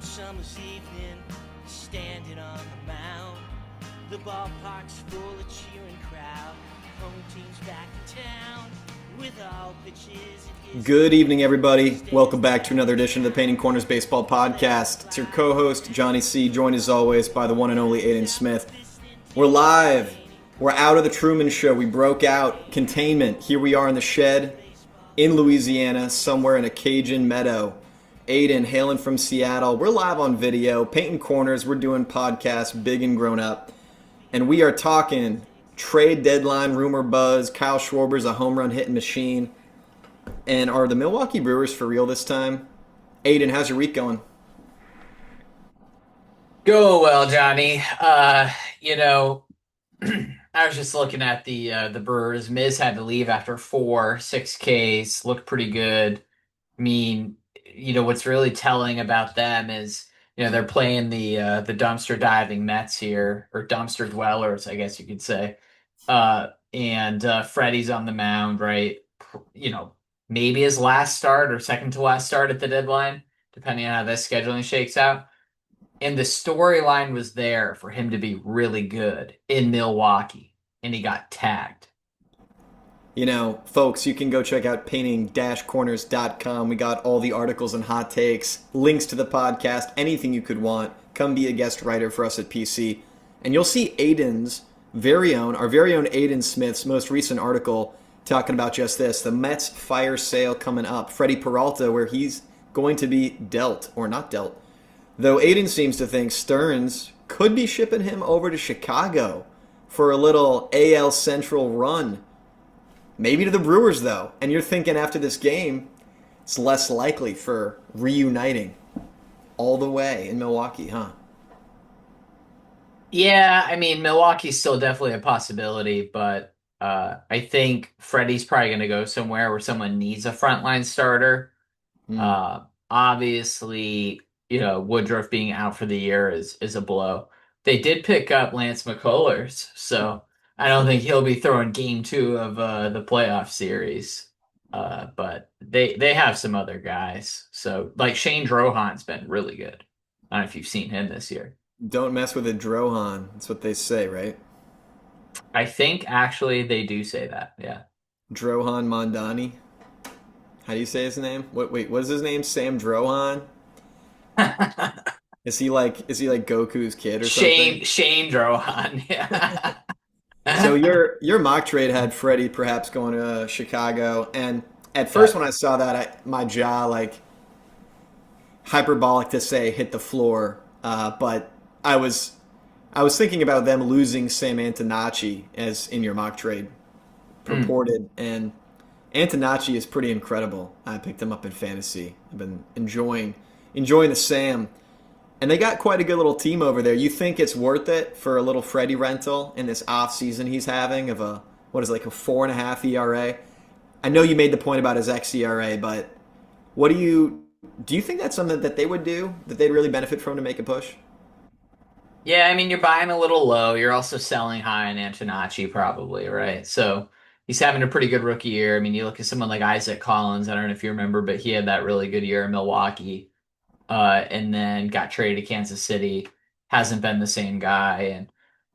summer's evening, standing on the mound. The ballpark's full of cheering crowd. Home team's back in town with all pitches. Good evening, everybody. Welcome back to another edition of the Painting Corners Baseball Podcast. It's your co-host, Johnny C, joined as always by the one and only Aidan Smith. We're live. We're out of the Truman Show. We broke out containment. Here we are in the shed in Louisiana, somewhere in a Cajun meadow. Aidan, hailing from Seattle. We're live on video, Painting Corners. We're doing podcasts, big and grown up. And we are talking trade deadline rumor buzz. Kyle Schwarber's a home run hitting machine. And are the Milwaukee Brewers for real this time? Aidan, how's your week going? Go well, Johnny. I was just looking at the Brewers. Miz had to leave after 6 Ks. Looked pretty good. I mean, what's really telling about them is, they're playing the dumpster diving Mets here, or dumpster dwellers, I guess you could say. And Freddie's on the mound, right? Maybe his last start or second to last start at the deadline, depending on how this scheduling shakes out. And the storyline was there for him to be really good in Milwaukee, and he got tagged. Folks, you can go check out painting-corners.com. We got all the articles and hot takes, links to the podcast, anything you could want. Come be a guest writer for us at PC. And you'll see our very own Aidan Smith's most recent article talking about just this, the Mets fire sale coming up. Freddie Peralta, where he's going to be dealt, or not dealt. Though Aidan seems to think Stearns could be shipping him over to Chicago for a little AL Central run. Maybe to the Brewers, though. And you're thinking after this game, it's less likely for reuniting all the way in Milwaukee, huh? Yeah, I mean, Milwaukee's still definitely a possibility, but I think Freddie's probably going to go somewhere where someone needs a frontline starter. Obviously, Woodruff being out for the year is a blow. They did pick up Lance McCullers, so I don't think he'll be throwing game 2 of the playoff series. But they have some other guys. So, like, Shane Drohan's been really good. I don't know if you've seen him this year. Don't mess with a Drohan. That's what they say, right? I think, actually, they do say that, yeah. Drohan Mondani. How do you say his name? Wait, what is his name? Sam Drohan? Is he like Goku's kid or something? Shane Drohan, yeah. So your mock trade had Freddie perhaps going to Chicago, and at first when I saw that, my jaw, hyperbolic to say, hit the floor. But I was thinking about them losing Sam Antonacci as in your mock trade purported, and Antonacci is pretty incredible. I picked him up in fantasy. I've been enjoying the Sam. And they got quite a good little team over there. You think it's worth it for a little Freddie rental in this off season he's having of a 4.5 ERA? I know you made the point about his xERA, but do you think that's something that they would do, that they'd really benefit from to make a push? Yeah, I mean, you're buying a little low. You're also selling high on Antonacci probably, right? So he's having a pretty good rookie year. I mean, you look at someone like Isaac Collins. I don't know if you remember, but he had that really good year in Milwaukee. And then got traded to Kansas City, hasn't been the same guy, and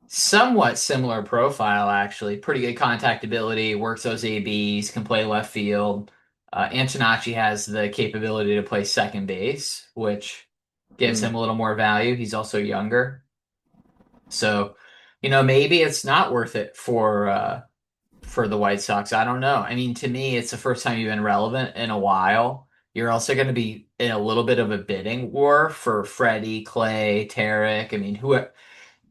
somewhat similar profile, actually. Pretty good contact ability, works those ABs, can play left field. Antonacci has the capability to play second base, which gives him a little more value. He's also younger. So, maybe it's not worth it for the White Sox. I don't know. I mean, to me, it's the first time you've been relevant in a while. You're also going to be in a little bit of a bidding war for Freddie, Clay, Tarek. I mean,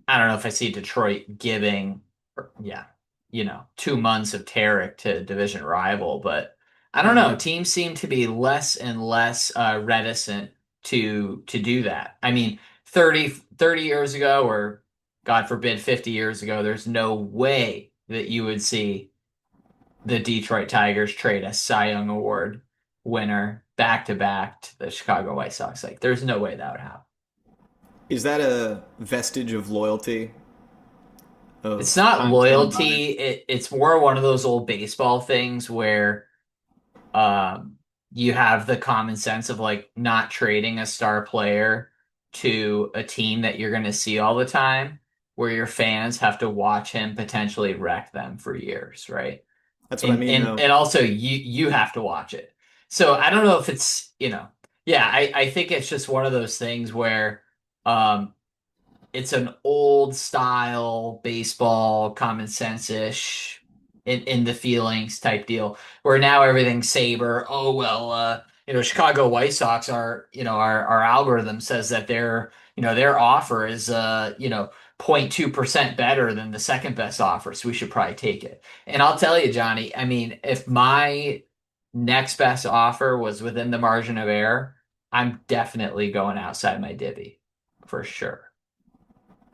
I don't know if I see Detroit giving, 2 months of Tarek to division rival, but I don't know. Teams seem to be less and less reticent to do that. I mean, 30 years ago, or God forbid, 50 years ago, there's no way that you would see the Detroit Tigers trade a Cy Young Award winner back-to-back to the Chicago White Sox. There's no way that would happen. Is that a vestige of loyalty? It's not loyalty. It's more one of those old baseball things where you have the common sense of not trading a star player to a team that you're going to see all the time, where your fans have to watch him potentially wreck them for years, right? That's what I And mean, and though. and also you have to watch it. So I don't know if it's, yeah, I think it's just one of those things where um it's an old style baseball, common sense-ish in the feelings type deal, where now everything's Saber. Oh well, Chicago White Sox are, our algorithm says that their offer is 0.2% better than the second best offer, so we should probably take it. And I'll tell you, Johnny, I mean, if my next best offer was within the margin of error, I'm definitely going outside my divvy for sure.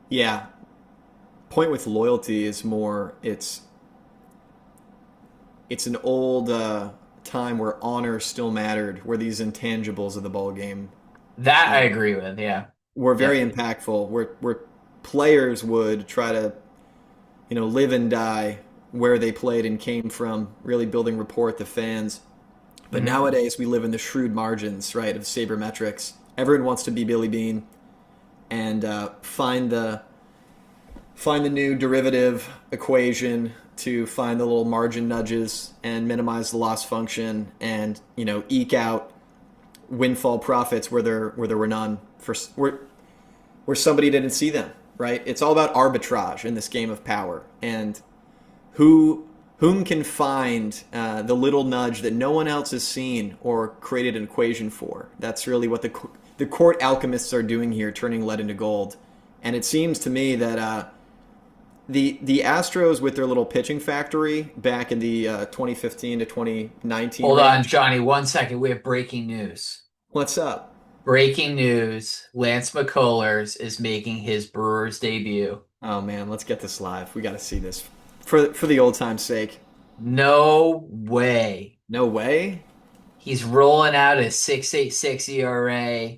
Yeah. Point with loyalty is more it's an old time where honor still mattered, where these intangibles of the ball game That I uh, agree with. Yeah. were Yeah. very impactful. Where players would try to live and die where they played and came from, really building rapport with the fans. But Mhm. nowadays we live in the shrewd margins, right, of sabermetrics. Everyone wants to be Billy Bean and find the new derivative equation to find the little margin nudges and minimize the loss function and eke out windfall profits where there were none where somebody didn't see them, right? It's all about arbitrage in this game of power, and whom can find the little nudge that no one else has seen or created an equation for. That's really what the court alchemists are doing here, turning lead into gold. And it seems to me that the Astros with their little pitching factory back in the 2015 to 2019 Hold on, range. Johnny, 1 second. We have breaking news. What's up? Breaking news. Lance McCullers is making his Brewers debut. Oh man, let's get this live. We got to see this for the old time's sake. No way. No way. He's rolling out a 6.86 ERA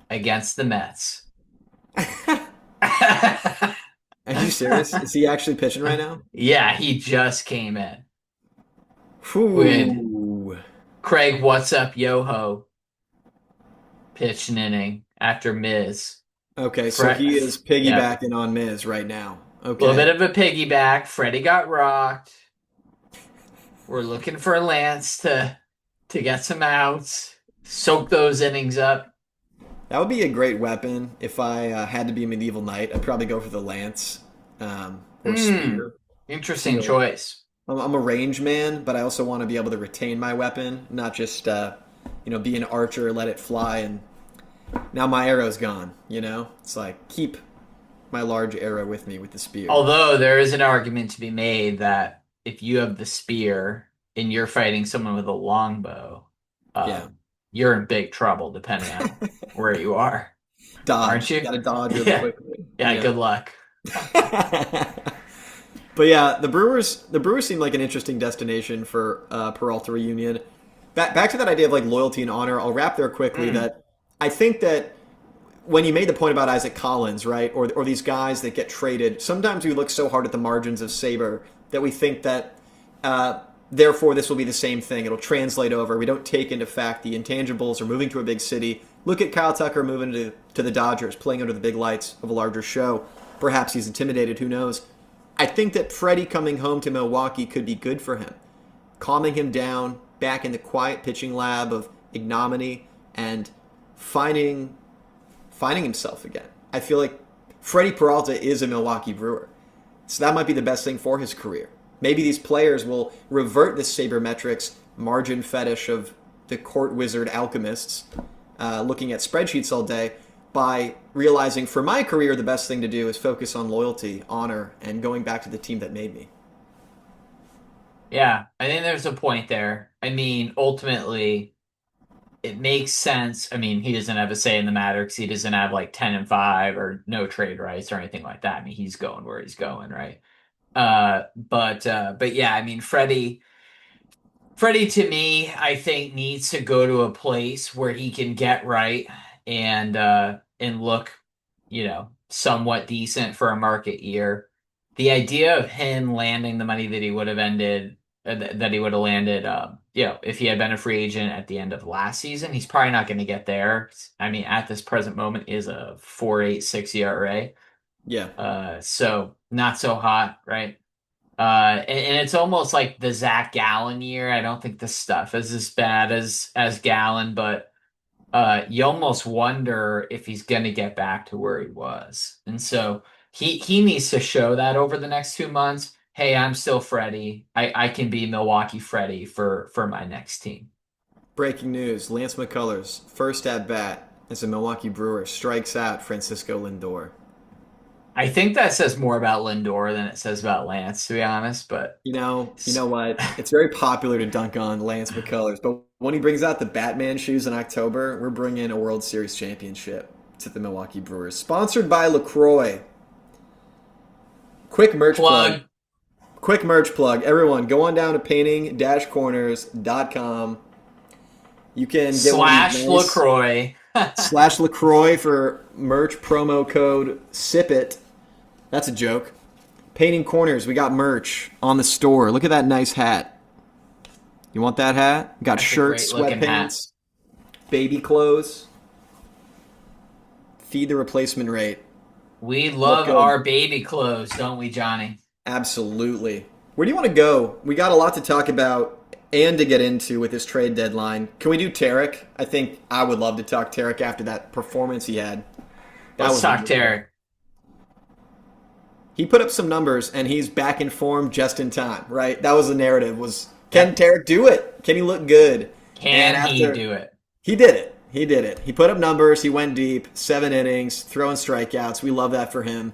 against the Mets. Are you serious? Is he actually pitching right now? Yeah, he just came in with Whew. Craig What's Up Yoho pitch an inning after Miz. Okay, so Fre he is yeah, piggybacking on Miz right now. a little bit Okay. of a piggyback. Freddie got rocked. We're looking for Lance to get some outs, soak those innings up. That would be a great weapon if I had to be a medieval knight. I'd probably go for the lance or Hmm, spear. interesting Feel choice. I'm a range man, but I also want to be able to retain my weapon, not just be an archer, let it fly, and now my arrow's gone. It's like keep my large arrow with me with the spear. Although there is an argument to be made that if you have the spear and you're fighting someone with a longbow, Yeah, you're in big trouble depending on where you are, aren't dodge. you? Got to dodge really Yeah. quickly. Yeah, Yeah. good luck. But yeah, the Brewers seem like an interesting destination for Peralta reunion. Back to that idea of like loyalty and honor. I'll wrap there quickly. Mm. That I think that when you made the point about Isaac Collins, right, or these guys that get traded, sometimes we look so hard at the margins of Saber that we think that therefore this will be the same thing. It'll translate over. We don't take into fact the intangibles or moving to a big city. Look at Kyle Tucker moving to the Dodgers, playing under the big lights of a larger show. Perhaps he's intimidated. Who knows? I think that Freddie coming home to Milwaukee could be good for him, calming him down back in the quiet pitching lab of ignominy and finding himself again. I feel like Freddie Peralta is a Milwaukee Brewer. So that might be the best thing for his career. Maybe these players will revert this sabermetrics margin fetish of the court wizard alchemists looking at spreadsheets all day by realizing for my career the best thing to do is focus on loyalty, honor, and going back to the team that made me. Yeah, I think there's a point there. I mean, ultimately, it makes sense. I mean, he doesn't have a say in the matter because he doesn't have like 10-5 or no trade rights or anything like that. I mean, he's going where he's going, right? But yeah, I mean, Freddie to me, I think needs to go to a place where he can get right and look, somewhat decent for a market year. The idea of him landing the money that he would have ended that he would have landed, if he had been a free agent at the end of last season. He's probably not going to get there. I mean, at this present moment is a 4.86 ERA. Yeah. So not so hot, right? And it's almost like the Zach Gallen year. I don't think the stuff is as bad as Gallen, but you almost wonder if he's going to get back to where he was. And so he needs to show that over the next 2 months. Hey, I'm still Freddie. I can be Milwaukee Freddie for my next team. Breaking news: Lance McCullers, first at bat as a Milwaukee Brewer, strikes out Francisco Lindor. I think that says more about Lindor than it says about Lance, to be honest. But You know what? It's very popular to dunk on Lance McCullers, but when he brings out the Batman shoes in October, we're bringing a World Series championship to the Milwaukee Brewers. Sponsored by LaCroix. Quick merch plug. Quick merch plug. Everyone, go on down to painting-corners.com. You can get slash LaCroix. slash LaCroix for merch promo code SIPIT. That's a joke. Painting Corners, we got merch on the store. Look at that nice hat. You want that hat? We got That's shirts, sweatpants, baby clothes. Feed the replacement rate. We love our baby clothes, don't we, Johnny? Absolutely. Where do you want to go? We got a lot to talk about and to get into with this trade deadline. Can we do Tarek? I think I would love to talk Tarek after that performance he had. Let's talk Tarek. He put up some numbers, and he's back in form just in time, right? That was the narrative, was, can Tarek do it? Can he look good? Can he do it? He did it. He did it. He put up numbers. He went deep. 7 innings, throwing strikeouts. We love that for him.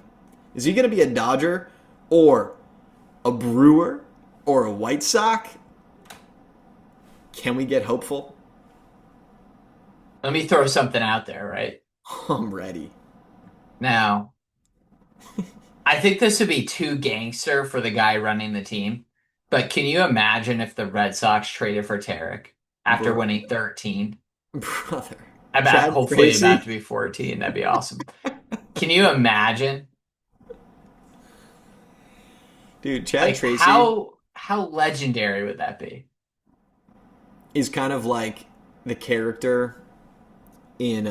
Is he going to be a Dodger or a Brewer or a White Sox? Can we get hopeful? Let me throw something out there, right? I'm ready. Now, I think this would be too gangster for the guy running the team, but can you imagine if the Red Sox traded for Tarek after winning 13? Brother. Hopefully about to be 14. That'd be awesome. Can you imagine? Dude, Chad Tracy. How legendary would that be? Is kind of like the character in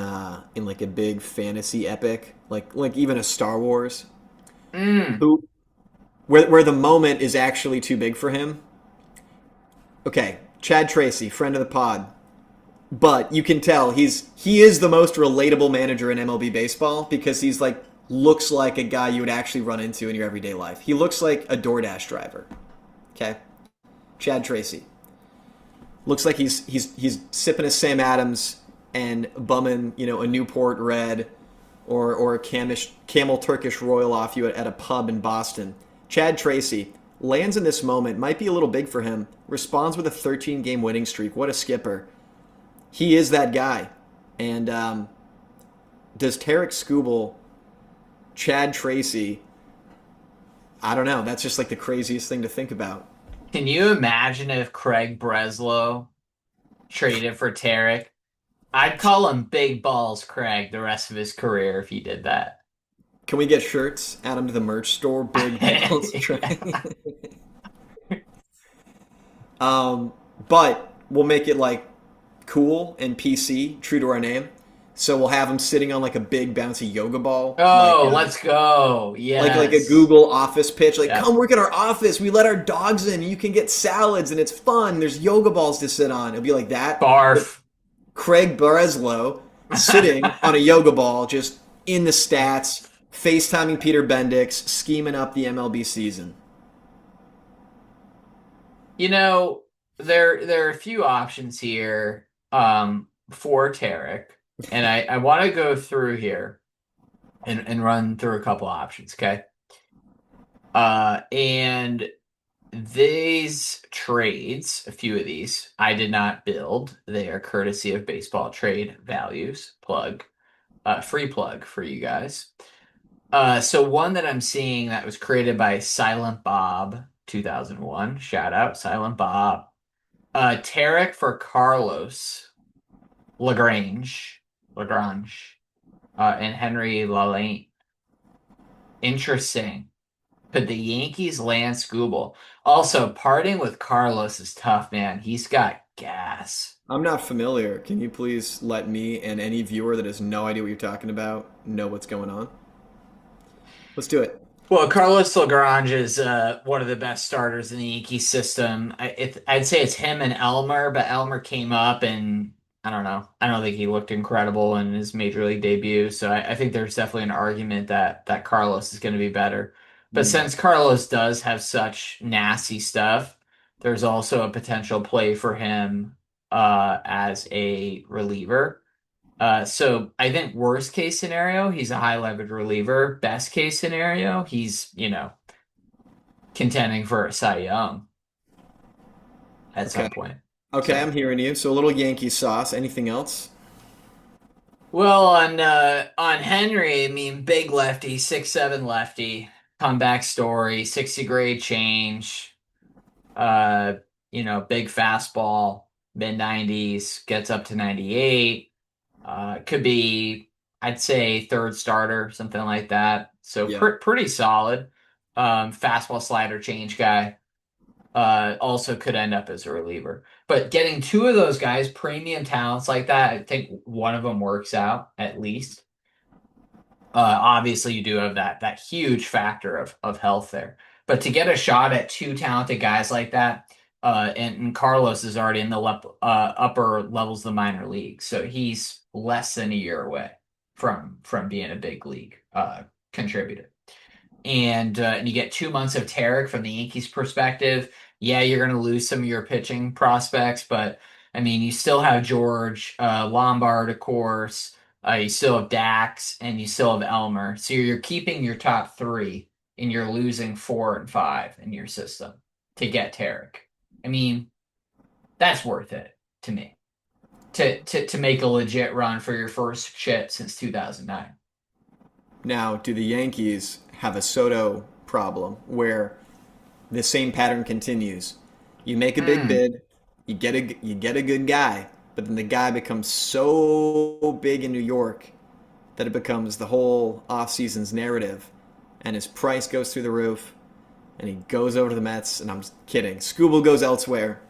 like a big fantasy epic, like even a Star Wars. Where the moment is actually too big for him. Okay, Chad Tracy, friend of the pod. But you can tell he is the most relatable manager in MLB baseball because he's looks like a guy you would actually run into in your everyday life. He looks like a DoorDash driver. Okay? Chad Tracy. Looks like he's sipping a Sam Adams and bumming, a Newport Red or a Camel Turkish Royal off you at a pub in Boston. Chad Tracy lands in this moment, might be a little big for him, responds with a 13-game winning streak. What a skipper. He is that guy. And does Tarek Skubal, Chad Tracy, I don't know. That's just the craziest thing to think about. Can you imagine if Craig Breslow traded for Tarek? I'd call him Big Balls Craig the rest of his career if he did that. Can we get shirts? Add them to the merch store. Big Balls Craig. But we'll make it cool and PC, true to our name. So we'll have him sitting on a big bouncy yoga ball. Oh, let's go. Yeah. Like a Google office pitch. Come work at our office. We let our dogs in. You can get salads and it's fun. There's yoga balls to sit on. It'll be like that. Barf. Craig Breslow sitting on a yoga ball, just in the stats, FaceTiming Peter Bendix, scheming up the MLB season. There are a few options here for Tarek, and I want to go through here and run through a couple options, okay? And these trades, a few of these, I did not build. They are courtesy of Baseball Trade Values. Free plug for you guys. So one that I'm seeing that was created by Silent Bob 2001. Shout out, Silent Bob. Tarek for Carlos Lagrange, and Henry Lalane. Interesting. Could the Yankees land Scooble? Also, parting with Carlos is tough, man. He's got gas. I'm not familiar. Can you please let me and any viewer that has no idea what you're talking about know what's going on? Let's do it. Well, Carlos Lagrange is one of the best starters in the Yankees system. I'd say it's him and Elmer, but Elmer came up and I don't know. I don't think he looked incredible in his major league debut. So I think there's definitely an argument that Carlos is going to be better. But Hmm. since Carlos does have such nasty stuff, there's also a potential play for him as a reliever. So I think worst case scenario, he's a high leverage reliever. Best case scenario, he's, contending for a Cy Young at Okay. some point. Okay, I'm So, hearing you. So a little Yankee sauce. Anything else? well, on Henry, I mean, big lefty, 6'7" lefty, comeback story, 60 grade change, uh, big fastball, mid 90s, gets up to 98. Could be, I'd say, third starter, something like that. So Yeah. pretty solid. Fastball slider change guy. Also could end up as a reliever. But getting two of those guys, premium talents like that, I think one of them works out at least. Obviously, you do have that huge factor of health there. But to get a shot at two talented guys like that, and Carlos is already in the upper levels of the minor league, so he's less than a year away from being a big league contributor. And you get 2 months of Tarek from the Yankees' perspective. Yeah, you're going to lose some of your pitching prospects, but I mean, you still have George, Lombard, of course. You still have Dax, and you still have Elmer. So you're keeping your top three, and you're losing four and five in your system to get Tarek. I mean, that's worth it to me to make a legit run for your first chip since 2009. Now, do the Yankees have a Soto problem where the same pattern continues? You make a big Hmm. bid, you get a good guy, but then the guy becomes so big in New York that it becomes the whole offseason's narrative, and his price goes through the roof, and he goes over to the Mets, and I'm kidding. Scooble goes elsewhere,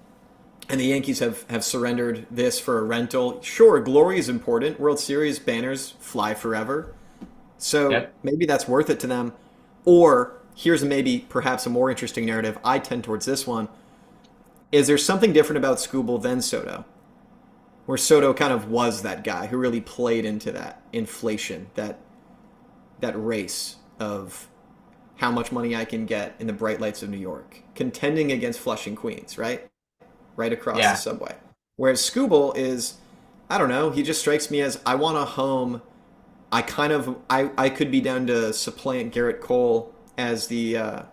and the Yankees have surrendered this for a rental. Sure, glory is important. World Series banners fly forever. So Yep. maybe that's worth it to them. Or here's maybe perhaps a more interesting narrative. I tend towards this one. Is there something different about Scooble than Soto? Where Soto kind of was that guy who really played into that inflation, that race of how much money I can get in the bright lights of New York, contending against Flushing Queens, right? Right across the Yeah. subway. Whereas Scooble is, I don't know, he just strikes me as I want a home. I could be down to supplant Garrett Cole as the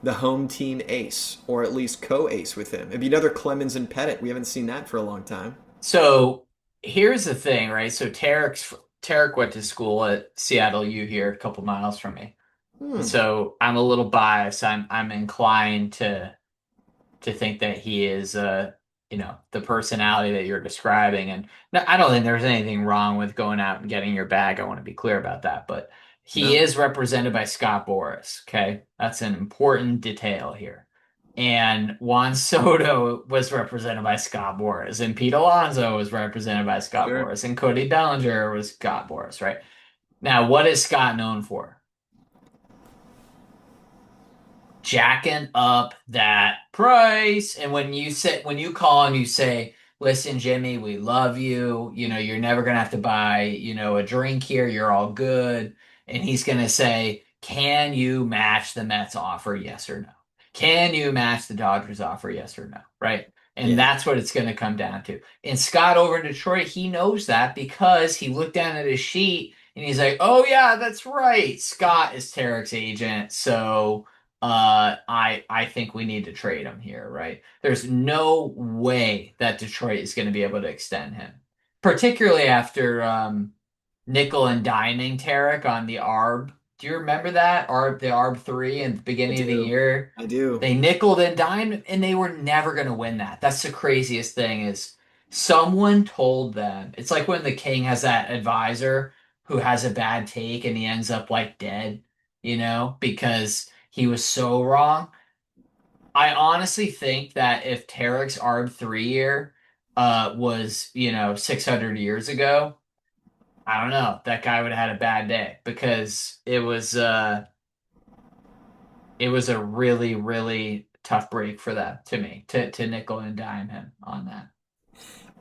home team ace, or at least co-ace with him. It'd be another Clemens and Pettit. We haven't seen that for a long time. So here's the thing, right? So Tarek went to school at Seattle U here, a couple miles from me. And Hmm. so I'm a little biased. I'm inclined to think that he is the personality that you're describing. And no, I don't think there's anything wrong with going out and getting your bag. I want to be clear about that. But he No. is represented by Scott Boras. Okay. That's an important detail here. And Juan Soto was represented by Scott Boras, and Pete Alonso was represented by Scott Sure. Boras, and Cody Bellinger was Scott Boras, right? Now, what is Scott known for? Jacking up that price. And when you call and you say, listen, Jimmy, we love you. You're never gonna have to buy, a drink here. You're all good. And he's gonna say, can you match the Mets offer? Yes or no? Can you match the Dodgers offer? Yes or no? Right. And Yeah. that's what it's going to come down to. And Scott over in Detroit, he knows that because he looked down at his sheet and he's like, oh, yeah, that's right. Scott is Tarek's agent. So I think we need to trade him here, right? There's no way that Detroit is going to be able to extend him, particularly after nickel and diming Tarek on the ARB. Do you remember that the ARB 3 in the I beginning of the do. year? I do. They nickeled and dimed, and they were never going to win that. That's the craziest thing is someone told them. It's like when the king has that advisor who has a bad take and he ends up like dead. because he was so wrong. I honestly think that if Tarek's ARB 3 year was, 600 years ago, I don't know, that guy would have had a bad day because it was a really, really tough break for them to me to nickel and dime him on that.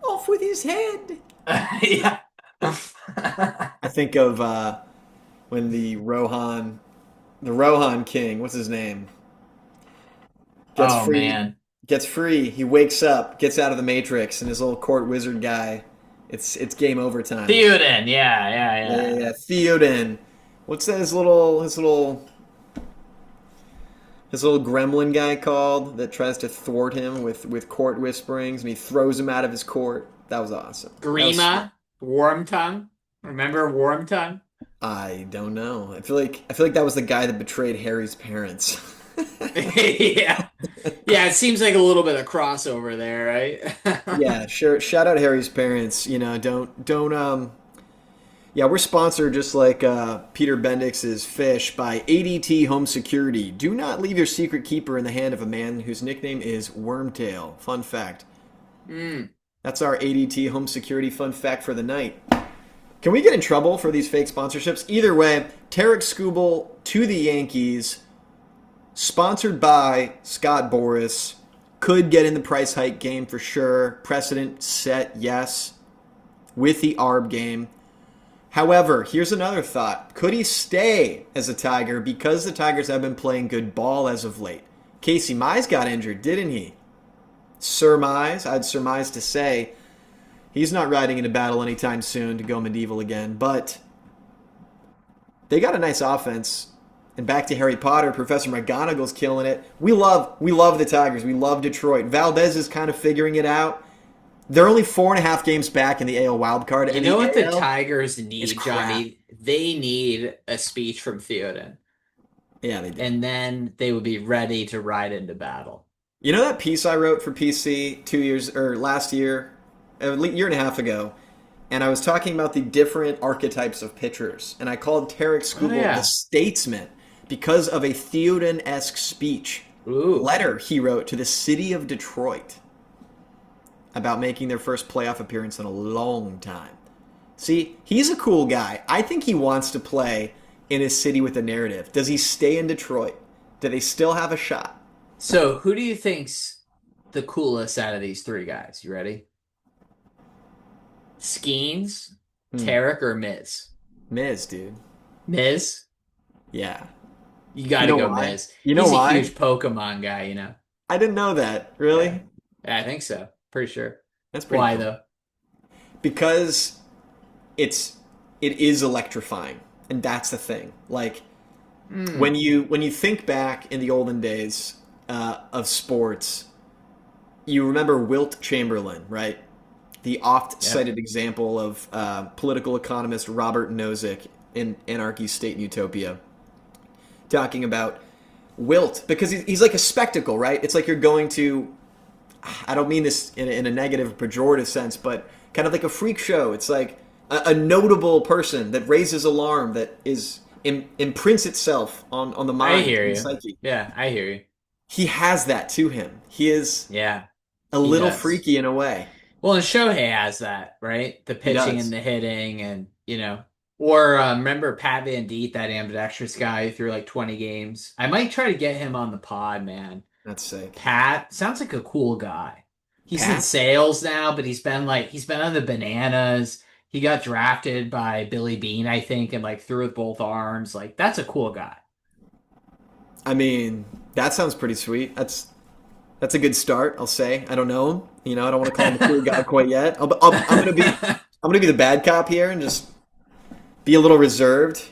Off with his head. Yeah. I think of when the Rohan King, what's his name, gets Oh free. man. Gets free. He wakes up, gets out of the Matrix, and his little court wizard guy. It's game over time. Theoden, yeah, yeah, yeah. Yeah, Theoden. What's that? His little gremlin guy called that tries to thwart him with court whisperings, and he throws him out of his court. That was awesome. That was sweet. Grima, Wormtongue. Remember Wormtongue? I don't know. I feel like that was the guy that betrayed Harry's parents. Yeah. Yeah, it seems like a little bit of crossover there, right? Yeah, sure. Shout out Harry's parents. Don't. Yeah, we're sponsored just like Peter Bendix's Fish by ADT Home Security. Do not leave your secret keeper in the hand of a man whose nickname is Wormtail. Fun fact. Mm. That's our ADT Home Security fun fact for the night. Can we get in trouble for these fake sponsorships? Either way, Tarek Skubal to the Yankees, sponsored by Scott Boras, could get in the price hike game for sure. Precedent set, yes, with the ARB game. However, here's another thought. Could he stay as a Tiger because the Tigers have been playing good ball as of late? Casey Mize got injured, didn't he? I'd surmise to say he's not riding into battle anytime soon to go medieval again, but they got a nice offense. And back to Harry Potter, Professor McGonagall's killing it. We love the Tigers. We love Detroit. Valdez is kind of figuring it out. They're only 4.5 games back in the AL wildcard. You know what the Tigers need, Johnny? They need a speech from Theoden. Yeah, they do. And then they would be ready to ride into battle. You know that piece I wrote for PC last year, a year and a half ago, and I was talking about the different archetypes of pitchers, and I called Tarek Skubal the statesman because of a Theoden-esque speech letter he wrote to the city of Detroit about making their first playoff appearance in a long time. See, he's a cool guy. I think he wants to play in a city with a narrative. Does he stay in Detroit? Do they still have a shot? So, who do you think's the coolest out of these three guys? You ready? Skeens, Tarek, or Miz? Miz, dude. Miz? Yeah. You gotta go Miz. You know why? He's a huge Pokemon guy, I didn't know that. Really? Yeah, I think so. Pretty sure. That's pretty Why cool. though? Because it is electrifying, and that's the thing. Like when you think back in the olden days of sports, you remember Wilt Chamberlain, right? The oft-cited example of political economist Robert Nozick in Anarchy, State, and Utopia, talking about Wilt, because he's like a spectacle, right? It's like you're going to, I don't mean this in a negative, pejorative sense, but kind of like a freak show. It's like a notable person that raises alarm, that imprints itself on the mind and psyche. Yeah, I hear you. He has that to him. He is a little freaky in a way. Well, and Shohei has that, right? The pitching and the hitting, and or remember Pat Van Deet, that ambidextrous guy who threw like 20 games. I might try to get him on the pod, man. That's sick. Pat sounds like a cool guy. He's in sales now, but he's been on the Bananas. He got drafted by Billy Beane, I think, and like threw with both arms. Like, that's a cool guy. I mean, that sounds pretty sweet. That's a good start, I'll say. I don't know him. I don't want to call him a cool guy quite yet. I'm gonna be the bad cop here and just be a little reserved,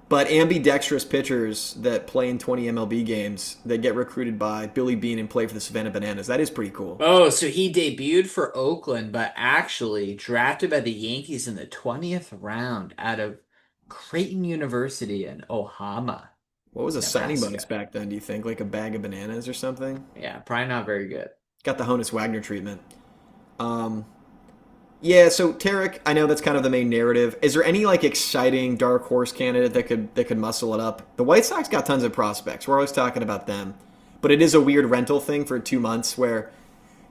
But ambidextrous pitchers that play in 20 MLB games that get recruited by Billy Beane and play for the Savannah Bananas, that is pretty cool. Oh, so he debuted for Oakland, but actually drafted by the Yankees in the 20th round out of Creighton University in Ohama. What was a signing bonus back then, do you think? Like a bag of bananas or something? Yeah, probably not very good. Got the Honus Wagner treatment. Yeah, so Tarek, I know that's kind of the main narrative. Is there any like exciting dark horse candidate that could muscle it up? The White Sox got tons of prospects. We're always talking about them, but it is a weird rental thing for 2 months where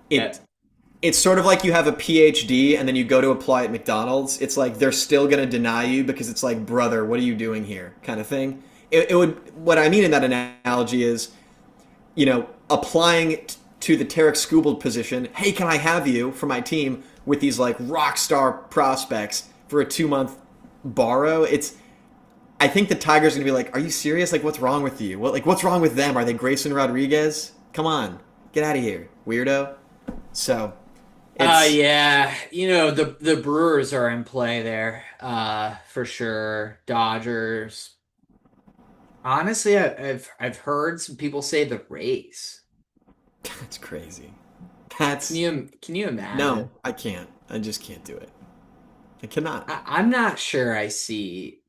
Yeah. it it's sort of like you have a PhD and then you go to apply at McDonald's. It's like they're still going to deny you because it's like, brother, what are you doing here, kind of thing. It would. What I mean in that analogy is, applying to the Tarek Skubal position. Hey, can I have you for my team with these like rock star prospects for a 2 month borrow? I think the Tigers are gonna be like, are you serious? Like, what's wrong with you? What's wrong with them? Are they Grayson Rodriguez? Come on, get out of here, weirdo. So, it's Yeah, the Brewers are in play there, for sure. Dodgers. Honestly, I've heard some people say the Rays. that's crazy. Can That's you no, imagine? I can't. I just can't do it. I cannot. I'm not sure I see.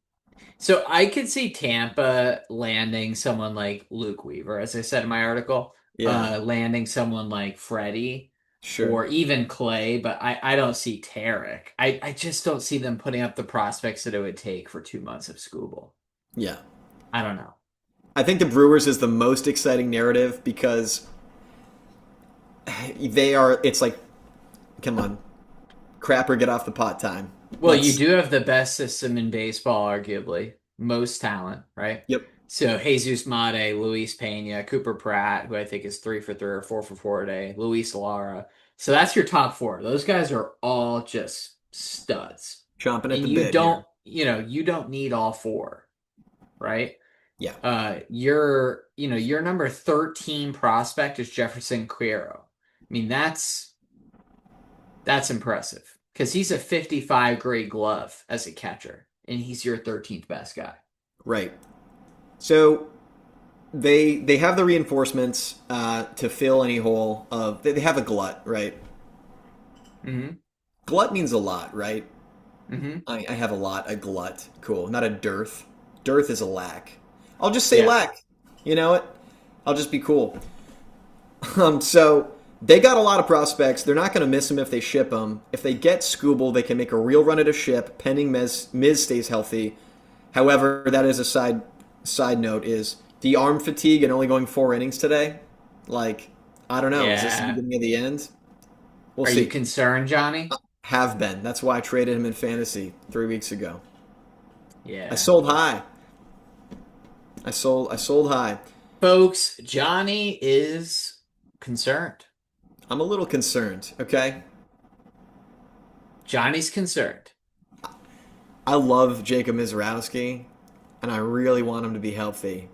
So I could see Tampa landing someone like Luke Weaver, as I said in my article, Yeah, landing someone like Freddie sure. or even Clay, but I don't see Tarek. I just don't see them putting up the prospects that it would take for 2 months of Scooble. Yeah, I don't know. I think the Brewers is the most exciting narrative because they are. It's like, come on, crapper, get off the pot time. Well, you Let's. do have the best system in baseball, arguably. Most talent, right? Yep. So Jesus Mate, Luis Pena, Cooper Pratt, who I think is 3 for 3 or 4 for 4 today, Luis Lara. So that's your top four. Those guys are all just studs. Chomping at And the bit here. you don't need all four, right? Yeah. Your number 13 prospect is Jefferson Cuero. I mean, that's impressive because he's a 55 grade glove as a catcher, and he's your 13th best guy. Right. So they have the reinforcements to fill any hole of. They have a glut, right? Mm-hmm. Glut means a lot, right? Mm-hmm. I have a lot. A glut. Cool. Not a dearth. Dearth is a lack. I'll just say Yeah. lack. You know what? I'll just be cool. So they got a lot of prospects. They're not going to miss them if they ship them. If they get Scooble, they can make a real run at a ship, pending Miz stays healthy. However, that is a side note is the arm fatigue and only going 4 innings today. Like, I don't know. Is this the Yeah. beginning of the end? We'll Are you see. concerned, Johnny? Have been. That's why I traded him in fantasy 3 weeks ago. I Yeah. sold high. I sold high. Folks, Johnny is concerned. I'm a little concerned, okay? Johnny's concerned. I love Jacob Mizrowski, and I really want him to be healthy.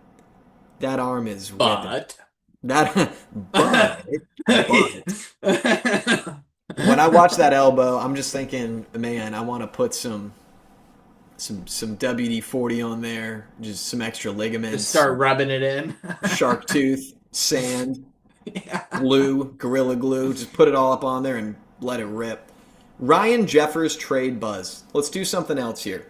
That arm is whipping. But That, but, when I watch that elbow, I'm just thinking, man, I want to put some WD-40 on there, just some extra just ligaments, start rubbing it in. shark tooth, sand, Yeah. glue, gorilla glue, just put it all up on there and let it rip. Ryan Jeffers trade buzz. Let's do something else here.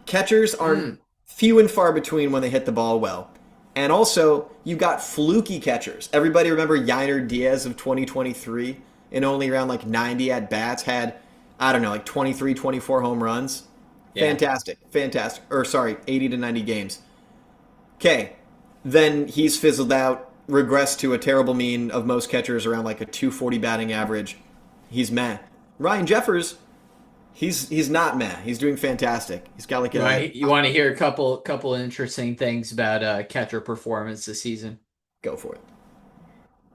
Catchers are few and far between when they hit the ball well. And also, you got fluky catchers. Everybody remember Yainer Diaz of 2023 in only around like 90 at bats had, I don't know, like 23, 24 home runs. Yeah. Fantastic. Or sorry, 80 to 90 games. Okay, then he's fizzled out, regressed to a terrible mean of most catchers around like a 240 batting average. He's meh. Ryan Jeffers, he's not meh. He's doing fantastic. He's got like a You want to hear a couple interesting things about catcher performance this season? go for it.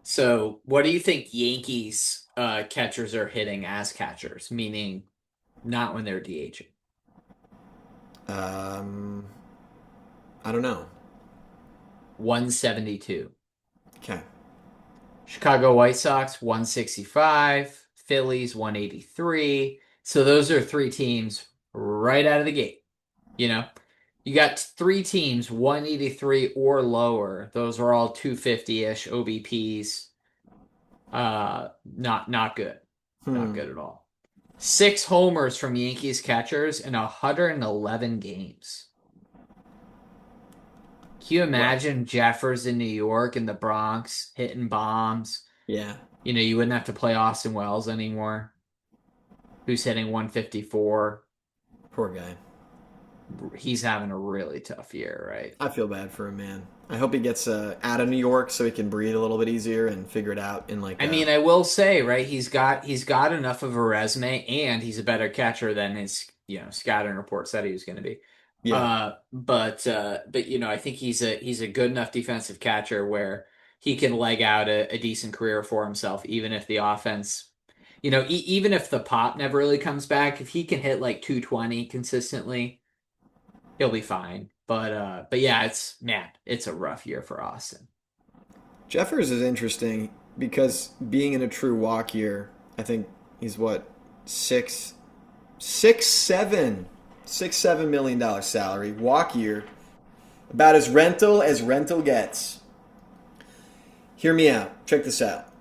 So, what do you think Yankees catchers are hitting as catchers? Meaning, not when they're DHing. Um, I don't know. 172. Okay. Chicago White Sox 165. Phillies 183. So those are three teams right out of the gate. You got three teams 183 or lower. Those are all 250-ish OBPs. Not good. Not good at all. 6 homers from Yankees catchers in 111 games. Can you imagine Jeffers in New York and the Bronx hitting bombs? Yeah. You wouldn't have to play Austin Wells anymore. who's hitting 154. Poor guy. He's having a really tough year, right? I feel bad for him, man. I hope he gets out of New York so he can breathe a little bit easier and figure it out in like. I mean, I will say, right? He's got enough of a resume, and he's a better catcher than his scouting report said he was going to be. Yeah. But I think he's a good enough defensive catcher where he can leg out a decent career for himself, even if the offense, even if the pop never really comes back. If he can hit like 220 consistently, he'll be fine. But yeah, it's a rough year for Austin. Jeffers is interesting because being in a true walk year, I think he's what, $6-7 million salary walk year, about as rental gets. Hear me out. Check this out.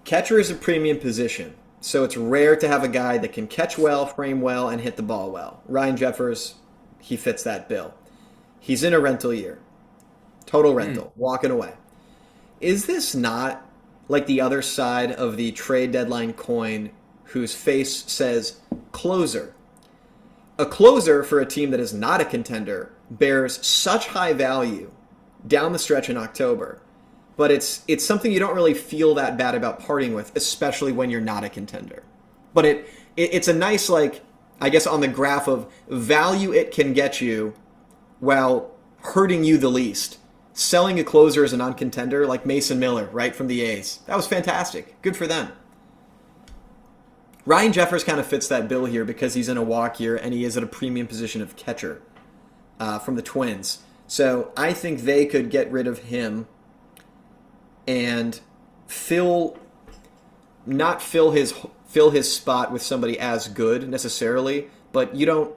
Catcher is a premium position, so it's rare to have a guy that can catch well, frame well, and hit the ball well. Ryan Jeffers, he fits that bill. He's in a rental year. Total rental. Walking away. Is this not like the other side of the trade deadline coin whose face says closer? A closer for a team that is not a contender bears such high value down the stretch in October, but it's something you don't really feel that bad about parting with, especially when you're not a contender. But it's a nice, like, I guess on the graph of value it can get you while hurting you the least. Selling a closer as a non-contender like Mason Miller, right, from the A's. That was fantastic. Good for them. Ryan Jeffers kind of fits that bill here because he's in a walk year and he is at a premium position of catcher from the Twins. So I think they could get rid of him and not fill his spot with somebody as good necessarily, but you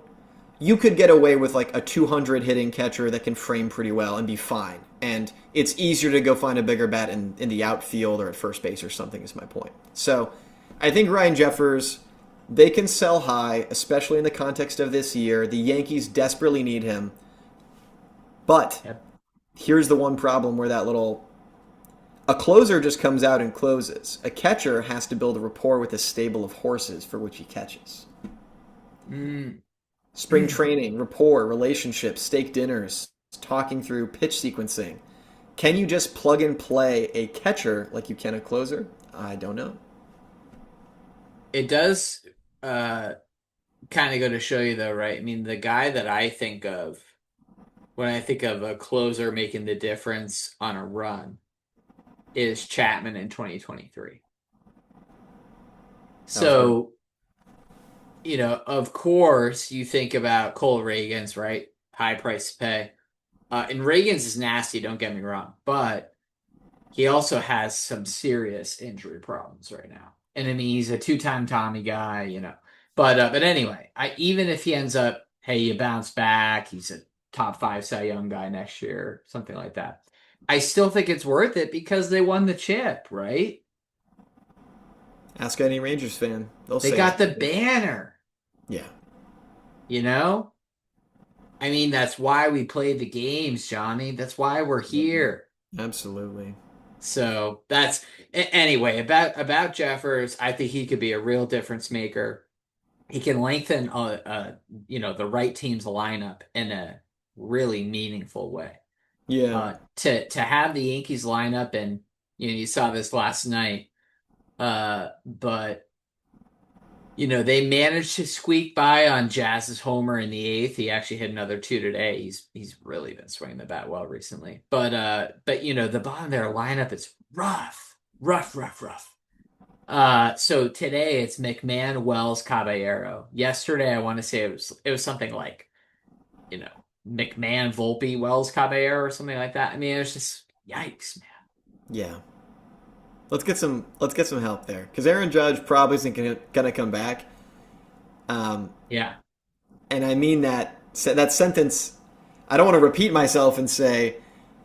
could get away with like a 200 hitting catcher that can frame pretty well and be fine. And it's easier to go find a bigger bat in the outfield or at first base or something is my point. So I think Ryan Jeffers, they can sell high, especially in the context of this year. The Yankees desperately need him. But here's the one problem where a closer just comes out and closes. A catcher has to build a rapport with a stable of horses for which he catches. Spring training, rapport, relationships, steak dinners, talking through pitch sequencing. Can you just plug and play a catcher like you can a closer? I don't know. It does kind of go to show you, though, right? I mean, the guy that I think of when I think of a closer making the difference on a run is Chapman in 2023. So, of course, you think about Cole Reagans, right? High price to pay. And Reagans is nasty, don't get me wrong. But he also has some serious injury problems right now. And I mean, he's a two-time Tommy guy, But anyway, even if he ends up, hey, you bounce back, he's a top 5 Cy Young guy next year, something like that. I still think it's worth it because they won the chip, right? Ask any Rangers fan. They got the banner. Yeah. I mean, that's why we play the games, Johnny. That's why we're here. Absolutely. So that's anyway about Jeffers. I think he could be a real difference maker. He can lengthen, the right team's lineup in a really meaningful way. Yeah. To have the Yankees lineup, and you saw this last night, but they managed to squeak by on Jazz's homer in the 8th. He actually hit another 2 today. He's really been swinging the bat well recently. But the bottom of their lineup is rough. So today it's McMahon, Wells, Caballero. Yesterday I want to say it was something like, McMahon, Volpe, Wells, Caballero, or something like that. I mean, it was just yikes, man. Yeah. Let's get some help there because Aaron Judge probably isn't gonna come back. Yeah. And I mean that sentence. I don't want to repeat myself and say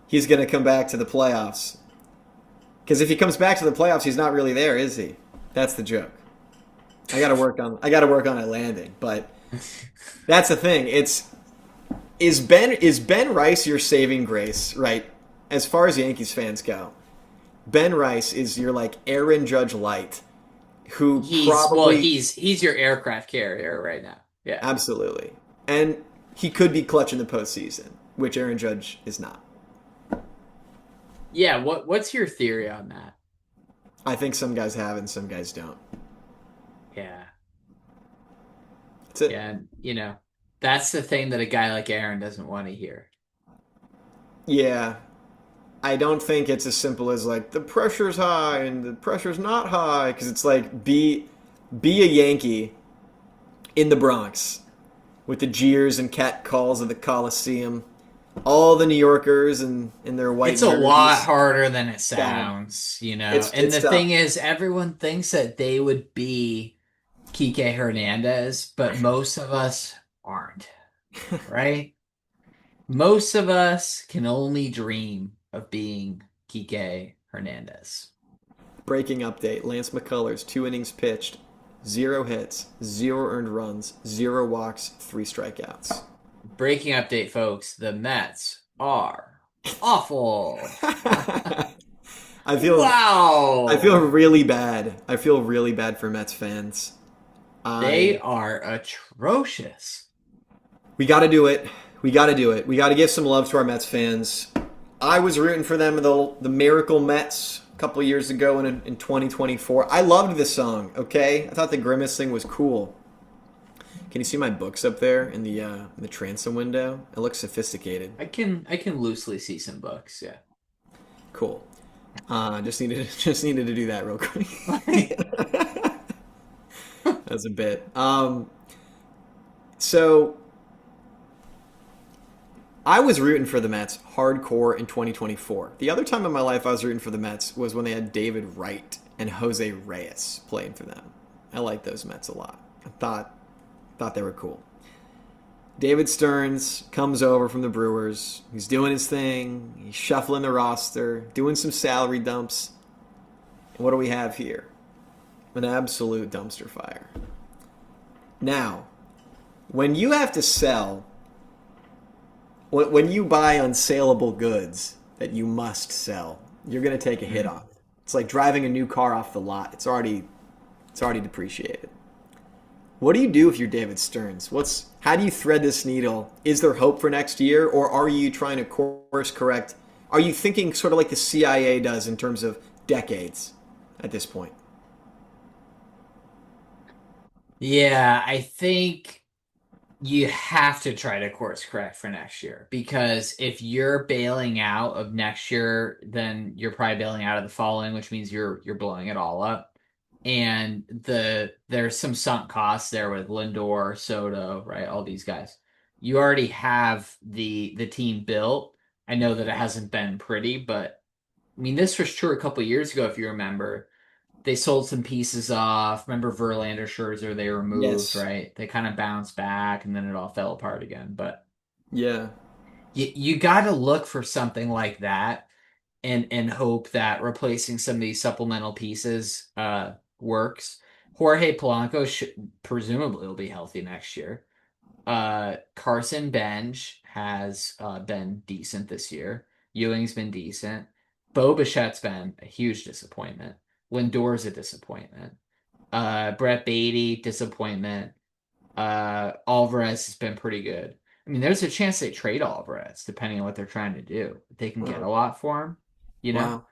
he's gonna come back to the playoffs. Because if he comes back to the playoffs, he's not really there, is he? That's the joke. I gotta work on it landing, but that's the thing. Is Ben Rice your saving grace, right? As far as Yankees fans go, Ben Rice is your like Aaron Judge light, who probably He's your aircraft carrier right now. Yeah. absolutely, and he could be clutch in the postseason, which Aaron Judge is not. Yeah, what's your theory on that? I think some guys have and some guys don't. Yeah. That's it. Yeah, and, that's the thing that a guy like Aaron doesn't want to hear. Yeah, I don't think it's as simple as like the pressure's high and the pressure's not high because it's like be a Yankee in the Bronx with the jeers and cat calls of the Coliseum, all the New Yorkers and in their white It's a jerseys. lot harder than it Yeah. sounds, And It's the tough. thing is, everyone thinks that they would be Kike Hernandez, but most of us aren't, right? Most of us can only dream of being Kike Hernandez. Breaking update: Lance McCullers, 2 innings pitched, 0 hits, 0 earned runs, 0 walks, 3 strikeouts. Breaking update, folks. The Mets are awful. I feel Wow. I feel really bad. I feel really bad for Mets fans. They are atrocious. We got to do it. We got to do it. We got to give some love to our Mets fans. I was rooting for them, the Miracle Mets, a couple of years ago in 2024. I loved this song, okay? I thought the Grimace thing was cool. Can you see my books up there in the transom window? It looks sophisticated. I can loosely see some books, yeah. Cool. Just needed to do that real quick. That's a bit. So I was rooting for the Mets hardcore in 2024. The other time in my life I was rooting for the Mets was when they had David Wright and Jose Reyes playing for them. I liked those Mets a lot. I thought they were cool. David Stearns comes over from the Brewers. He's doing his thing. He's shuffling the roster, doing some salary dumps. And what do we have here? An absolute dumpster fire. Now, when you have to sell, when you buy unsaleable goods that you must sell, you're going to take a hit on it. It's like driving a new car off the lot. It's already depreciated. What do you do if you're David Stearns? How do you thread this needle? Is there hope for next year, or are you trying to course correct? Are you thinking sort of like the CIA does in terms of decades at this point? Yeah, I think you have to try to course correct for next year, because if you're bailing out of next year, then you're probably bailing out of the following, which means you're blowing it all up. And there's some sunk costs there with Lindor, Soto, right? All these guys. You already have the team built. I know that it hasn't been pretty, but I mean, this was true a couple of years ago, if you remember. They sold some pieces off. Remember Verlander, Scherzer, they were moved, Yes. right? They kind of bounced back, and then it all fell apart again. But Yeah. you got to look for something like that, and hope that replacing some of these supplemental pieces works. Jorge Polanco presumably will be healthy next year. Carson Bench has been decent this year. Ewing's been decent. Bo Bichette's been a huge disappointment. Lindor's a disappointment. Brett Beatty, disappointment. Alvarez has been pretty good. I mean, there's a chance they trade Alvarez, depending on what they're trying to do. They can get a lot for him, Wow.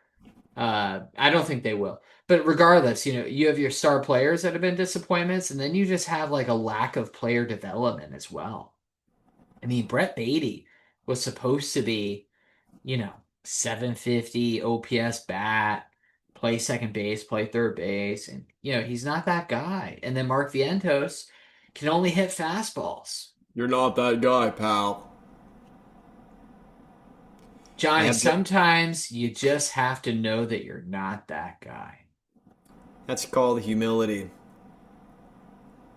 I don't think they will. But regardless, you have your star players that have been disappointments, and then you just have like a lack of player development as well. I mean, Brett Beatty was supposed to be, 750 OPS bat, play second base, play third base, and he's not that guy. And then Mark Vientos can only hit fastballs. You're not that guy, pal. Johnny, sometimes you just have to know that you're not that guy. That's called humility.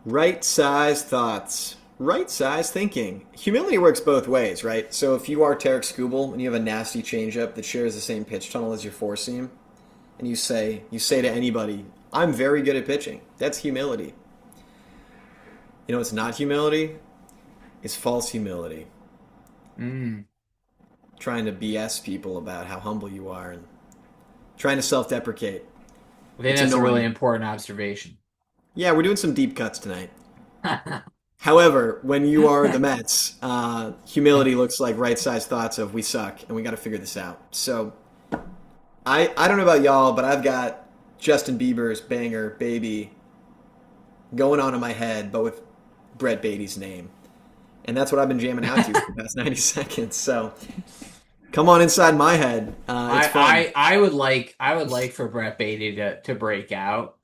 Right size thoughts. Right size thinking. Humility works both ways, right? So if you are Tarek Skubal and you have a nasty changeup that shares the same pitch tunnel as your four seam, and you say to anybody, "I'm very good at pitching." That's humility. You know what's not humility? It's false humility. Trying to BS people about how humble you are and trying to self-deprecate. I think It's that's a really annoying. important observation. Yeah, we're doing some deep cuts tonight. However, when you are the Mets, humility looks like right-sized thoughts of we suck and we got to figure this out. So I don't know about y'all, but I've got Justin Bieber's banger "Baby" going on in my head, but with Brett Beatty's name, and that's what I've been jamming out to for the past 90 seconds. So come on inside my head. It's fun. I would like for Brett Beatty to break out.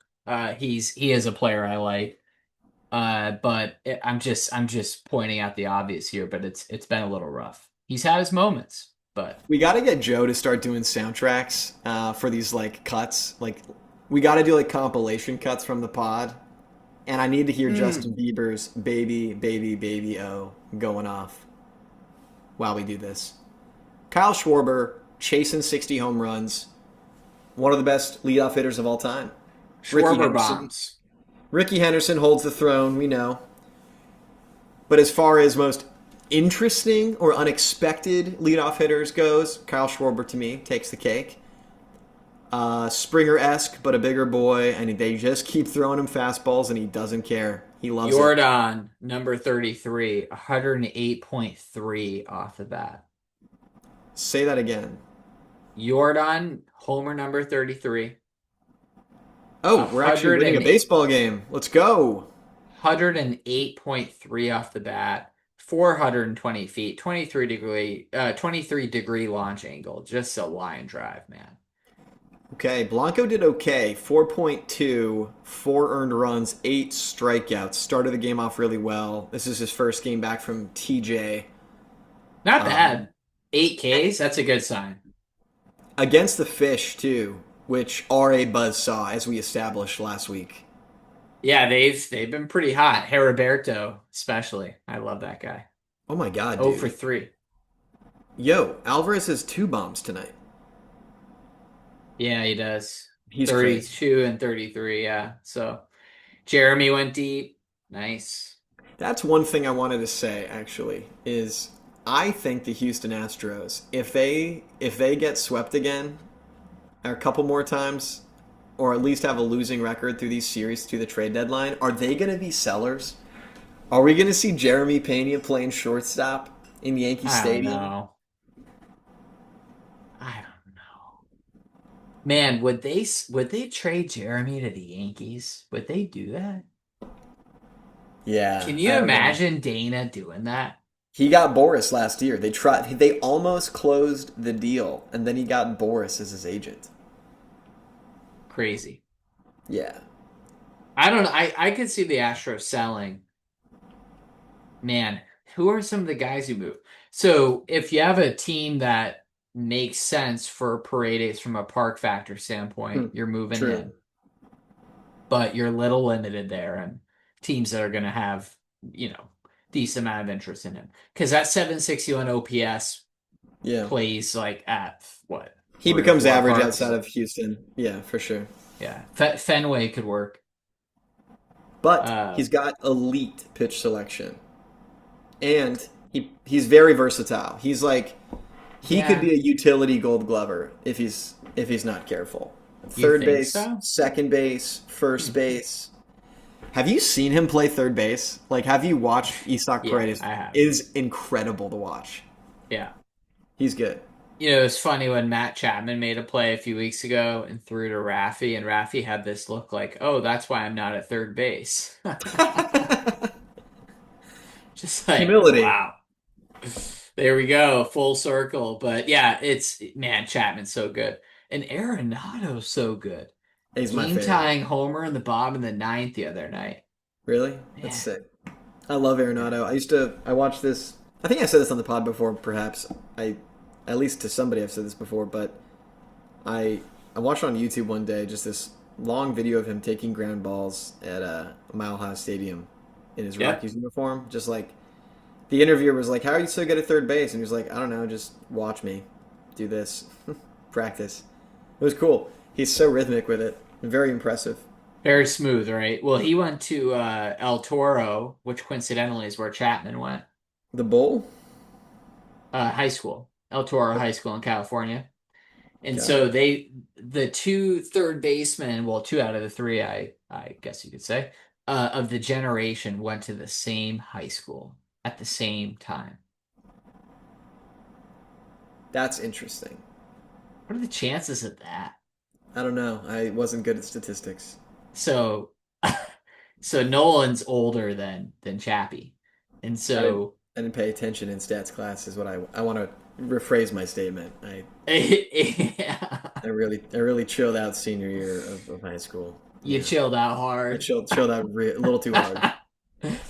He is a player I like. I'm just pointing out the obvious here, but it's been a little rough. He's had his moments, but We got to get Joe to start doing soundtracks for these like cuts. Like we got to do like compilation cuts from the pod, and I need to hear Justin Bieber's "Baby, Baby, Baby Oh" going off while we do this. Kyle Schwarber chasing 60 home runs, one of the best leadoff hitters of all time. Ricky Schwarber Henderson. bombs. Ricky Henderson holds the throne, we know. But as far as most interesting or unexpected leadoff hitters goes, Kyle Schwarber to me takes the cake. Springer-esque, but a bigger boy, and they just keep throwing him fastballs, and he doesn't care. He loves it. Jordan, number 33, 108.3 off the bat. Say that again. Jordan, homer number 33. Oh, we're actually winning a 108 baseball game. Let's go. 108.3 off the bat, 420 feet, 23 degree launch angle. Just a line drive, man. Okay, Blanco did okay. 4.2, 4 earned runs, 8 strikeouts. Started the game off really well. This is his first game back from TJ. Not bad. 8 Ks, that's a good sign. Against the Fish, too, which are a buzzsaw, as we established last week. Yeah, they've been pretty hot. Heriberto, especially. I love that guy. Oh my God, 0 dude. for 3. Yo, Alvarez has 2 bombs tonight. Yeah, he does. He's 32 crazy. and 33, yeah. So Jeremy went deep. Nice. That's one thing I wanted to say, actually, is I think the Houston Astros, if they get swept again, or a couple more times, or at least have a losing record through these series to the trade deadline, are they going to be sellers? Are we going to see Jeremy Pena playing shortstop in Yankee I don't Stadium? know. I don't know. Man, would they trade Jeremy to the Yankees? Would they do that? Yeah, Can I you don't know. imagine Dana doing that? He got Boris last year. They almost closed the deal, and then he got Boris as his agent. Crazy. Yeah. I don't know. I could see the Astros selling. Man, who are some of the guys who move? So if you have a team that makes sense for Paredes from a park factor Hmm. standpoint, you're moving True. him. But you're a little limited there, and teams that are going to have, decent amount of interest in him. Because that 761 OPS Yeah. plays like at what? He 3 or 4 becomes average parks? outside of Houston. Yeah, for sure. Yeah. Fenway could work. But Uh, he's got elite pitch selection. And he's very versatile. He could yeah. be a utility gold glover if he's not careful. You Third think base, so? second base, first base. Have you seen him play third base? Like, have you watched Isak Yeah, Paredes? I have. It is incredible to watch. Yeah. He's good. It's funny when Matt Chapman made a play a few weeks ago and threw to Raffy, and Raffy had this look like, oh, that's why I'm not at third base. Just like, Humility. wow. There we go, full circle. But yeah, man, Chapman's so good. And Arenado's so good. He's my Game favorite. tying homer in the bottom of the ninth the other night. Really? That's Man. sick. I love Arenado. I watched this. I think I said this on the pod before, perhaps. At least to somebody I've said this before, but I watched on YouTube one day just this long video of him taking ground balls at a Mile High Stadium in his Yeah. Rockies uniform. Just like the interviewer was like, "How are you so good at third base?" And he was like, "I don't know, just watch me do this, practice." It was cool. He's so rhythmic with it. Very impressive. Very smooth, right? Well, he went to El Toro, which coincidentally is where Chapman went. The Bull? High school. El Toro High School in California. And Got so the two third basemen, well, two out of the three, I guess you could say, of the generation went to the same high school at the same time. That's interesting. What are the chances of that? I don't know. I wasn't good at statistics. So, so Nolan's older than Chappie, and so I didn't pay attention in stats class. Is what I want to rephrase my statement. yeah, I really chilled out senior year of high school. you Yeah. chilled out I chilled. chilled out a little too hard.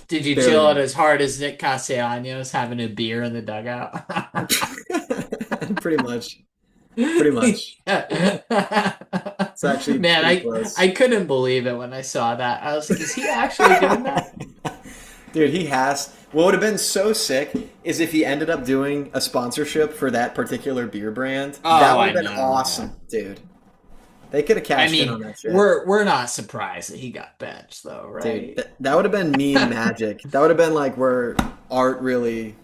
Did you Barely chill out enough. as hard as Nick Castellanos having a beer in the dugout? Pretty much. Pretty much. It's actually Man, pretty close. I couldn't believe it when I saw that. I was like, is he actually doing that? Dude, he has. What would have been so sick is if he ended up doing a sponsorship for that particular beer brand. Oh, That would have I been know. awesome, dude. They could have I cashed in on mean, that shit. we're not surprised that he got benched, though, right? Dude, that would have been meme magic. That would have been like where art Yep.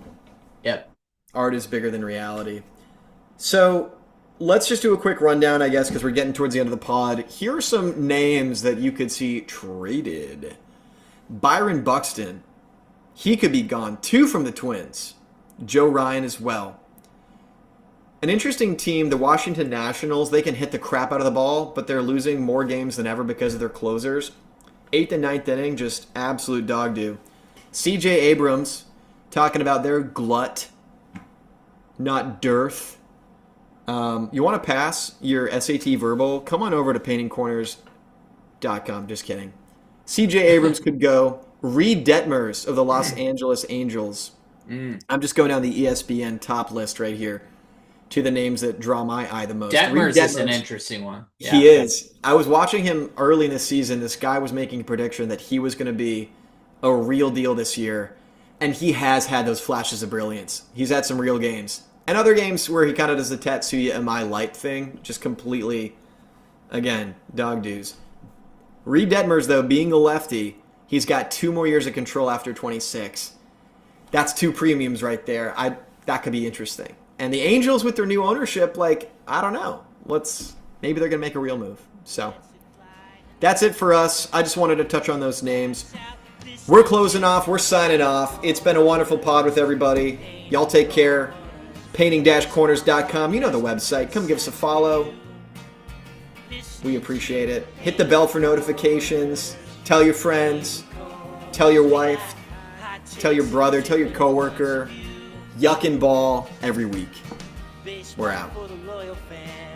is bigger than reality. So let's just do a quick rundown, I guess, because we're getting towards the end of the pod. Here are some names that you could see traded. Byron Buxton. He could be gone. 2 from the Twins. Joe Ryan as well. An interesting team, the Washington Nationals. They can hit the crap out of the ball, but they're losing more games than ever because of their closers. 8th and 9th inning, just absolute dog do. C.J. Abrams, talking about their glut, not dearth. You want to pass your SAT verbal? Come on over to paintingcorners.com. Just kidding. C.J. Abrams could go. Reed Detmers of the Los Angeles Angels. I'm just going down the ESPN top list right here to the names that draw my eye the most. Detmers Reed is an interesting one. Yeah. He is. I was watching him early in the season. This guy was making a prediction that he was going to be a real deal this year, and he has had those flashes of brilliance. He's had some real games. And other games where he kind of does the Tatsuya Am I Light thing, just completely, again, dog dues. Reed Detmers, though, being a lefty, he's got 2 more years of control after 26. That's 2 premiums right there. That could be interesting. And the Angels with their new ownership, I don't know. Maybe they're going to make a real move. So that's it for us. I just wanted to touch on those names. We're closing off. We're signing off. It's been a wonderful pod with everybody. Y'all take care. Painting-corners.com. You know the website. Come give us a follow. We appreciate it. Hit the bell for notifications. Tell your friends. Tell your wife. Tell your brother. Tell your coworker. Yuck and ball every week. We're out. For the loyal fan.